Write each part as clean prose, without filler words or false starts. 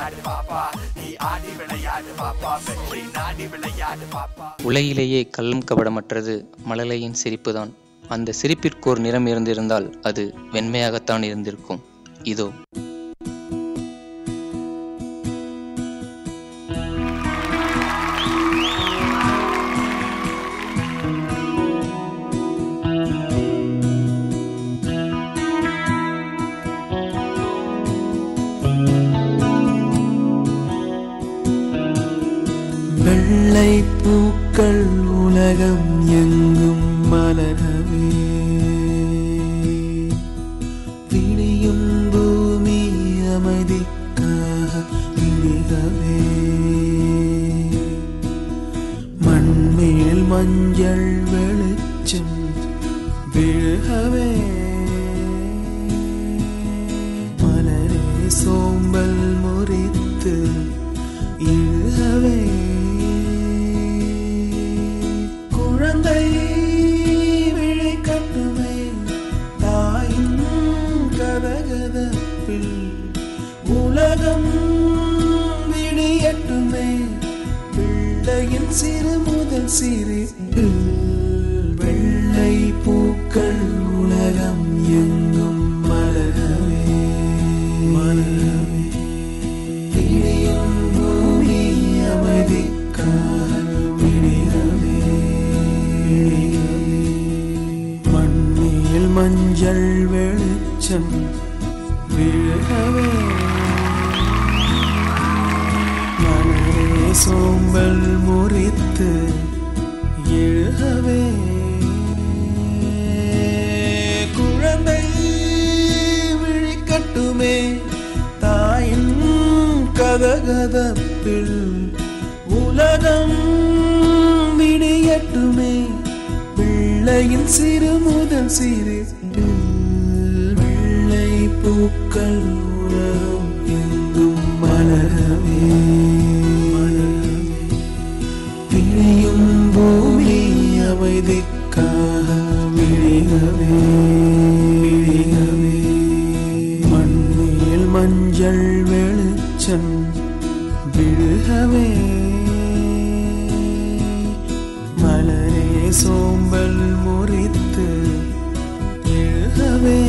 விளையாடு பாப்பா, நீ ஆடி விளையாடு பாப்பா, வெற்றி நாடி விளையாடு பாப்பா. உலகிலேயே கள்ளம் கபடமற்றது மழலையின் சிரிப்புதான். அந்த சிரிப்பிற்கு ஒரு நிறம் இருந்திருந்தால் அது வெண்மையாகத்தான் இருந்திருக்கும். இதோ வெள்ளை பூக்கள் உலகம் எங்கும் மலரவே, விழியும் பூமி அமைதிக்காக விழிகவே, மண்மேல் மஞ்சள் வெளிச்சம் விழுகவே, மலரே சோம்பல் முறித்து இழுகவே, குழந்தை விழி கட்டுமே தாயின் கதகதப்பில், உலகம் விடியட்டுமே பிள்ளையின் சிறு முதல் சிரிப்பு. வெள்ளை பூக்கள் உலகம் எங்கும் மலரவே, மலரவே, விடியும் பூமி அமைதிக்காக விடியவே, மண்ணில் மஞ்சள் வெளிச்சம் விழுகவே, மலரே சோம்பல் முறித்து எழுகவே, குழந்தை விழிக்கட்டுமே தாயின் கதகதப்பில், உலகம் விடியட்டுமே பிள்ளையின் சிறு முதல் சிரிப்பு. வெள்ளை பூக்கள் உலகம் எங்கும் மலரவே, விழியும் பூமி அமைதிக்காக விழிகவே, விழிகவே, மண்ணில் மஞ்சள் வெளிச்சம் விழுகவே, மலரே சோம்பல் முறித்து எழுகவே.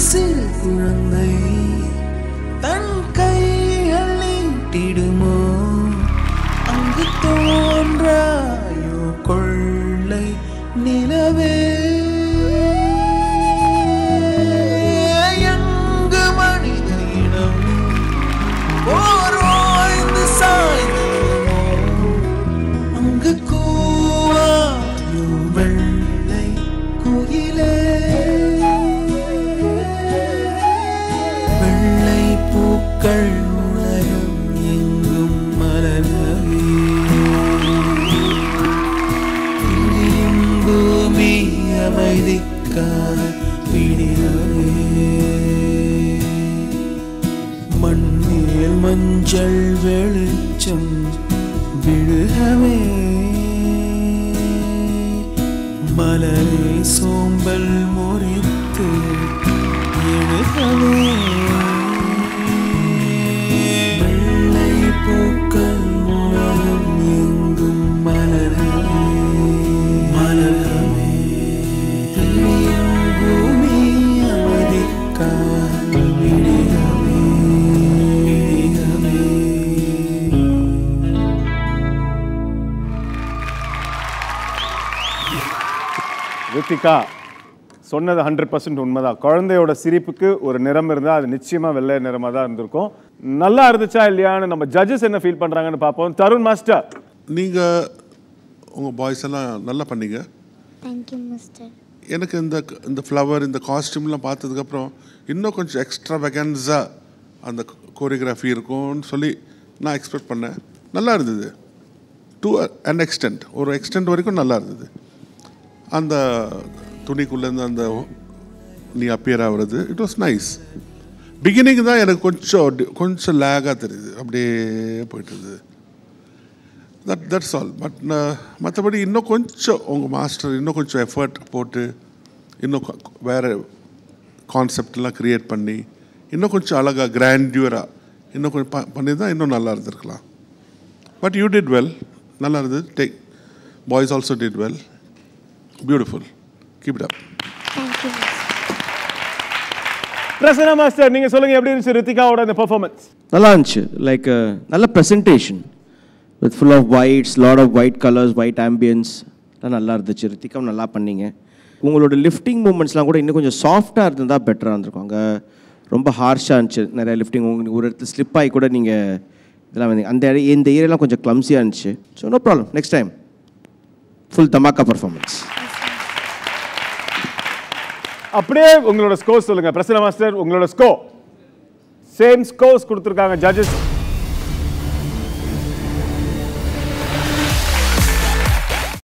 சிறு குழந்தை தன் கைகள் நீட்டிடுமோ, அங்கு தோன்றாயோ கொள்ளை நிலவே, எங்கு மனித இனம் ஓர் ஓய்ந்து சாய்ந்திடுமோ, அங்கு கூவாயோ வெள்ளை குயிலே, பூக்கள் உலகம் எங்கும் மலரவே, விழியும் பூமி அமைதிக்காக விடியவே, மண்ணில் மஞ்சள் வெளிச்சம் விழுகவே, மலரே சோம்பல் முறித்து எழுகவே, பூக்கள் உலகம் எங்கும் மலரவே, மலரவே, விழியும் பூமி அமைதிக்காக விடியவே, விடியவே. ரித்திகா சொன்னது 100% உண்மைதான். குழந்தையோட சிரிப்புக்கு ஒரு நிறம் இருந்தால் அது நிச்சயமாக வெள்ளை நிறமாக தான் இருந்திருக்கும். நல்லா இருந்துச்சா இல்லையான்னு நம்ம ஜட்ஜஸ் என்ன ஃபீல் பண்ணுறாங்கன்னு பார்ப்போம். தருண் மாஸ்டர், நீங்கள் உங்கள் பாய்ஸ் எல்லாம் நல்லா பண்ணீங்க. Thank you master. எனக்கு இந்த ஃப்ளவர் இந்த காஸ்டியூம்லாம் பார்த்ததுக்கப்புறம் இன்னும் கொஞ்சம் எக்ஸ்ட்ரா வெகன்ஸாக அந்த கோரியோகிராஃபி இருக்கும்னு சொல்லி நான் எக்ஸ்பெக்ட் பண்ணேன். நல்லா இருந்தது. டு அன் எக்ஸ்டென்ட், ஒரு எக்ஸ்டென்ட் வரைக்கும் நல்லா இருந்தது. அந்த துணிக்குள்ளேருந்து அந்த நீ அப்பியர் ஆகுறது இட் வாஸ் நைஸ். பிகினிங் தான் எனக்கு கொஞ்சம் லேகாக தெரியுது, அப்படியே போயிட்டுது. That's all. பட் மற்றபடி இன்னும் கொஞ்சம் உங்கள் மாஸ்டர் இன்னும் கொஞ்சம் எஃபர்ட் போட்டு இன்னும் வேறு கான்செப்ட்லாம் க்ரியேட் பண்ணி இன்னும் கொஞ்சம் அழகாக கிராண்டியூராக இன்னும் கொஞ்சம் பண்ணி தான் இன்னும் நல்லா இருந்திருக்கலாம். பட் யூ டிட் வெல், நல்லா இருந்தது. Boys also did well. Beautiful. Keep it up. Thank you mister. Prasanna master, நீங்க சொல்லுங்க எப்படி இருந்துச்சு ரித்திகாவோட அந்த பெர்ஃபார்மன்ஸ்? நல்லா இருந்துச்சு. லைக் நல்ல presentation with full of whites, lot of white colours, white ambience நல்லா இருந்துச்சு. ரித்திகாவும் நல்லா பண்ணீங்க. உங்களோட லிஃப்டிங் மூமெண்ட்ஸ்லாம் கூட இன்னும் கொஞ்சம் சாஃப்டாக இருந்தால் பெட்டராக இருந்திருக்கும். அங்கே ரொம்ப ஹார்ஷாக இருந்துச்சு நிறைய லிஃப்டிங். உங்களுக்கு ஒரு இடத்துல ஸ்லிப் ஆகி கூட நீங்கள் இதெல்லாம் வந்து இந்த ஏரியாலாம் கொஞ்சம் கிளம்ஸியாக இருந்துச்சு. So no problem, next time full தமாக்கா பர்ஃபார்மன்ஸ். அப்படியே உங்களோட ஸ்கோர் சொல்லுங்க பிரசன்னா மாஸ்டர். உங்களோட ஸ்கோர் சேம் ஸ்கோர்ஸ் கொடுத்துருக்காங்க ஜட்ஜஸ்.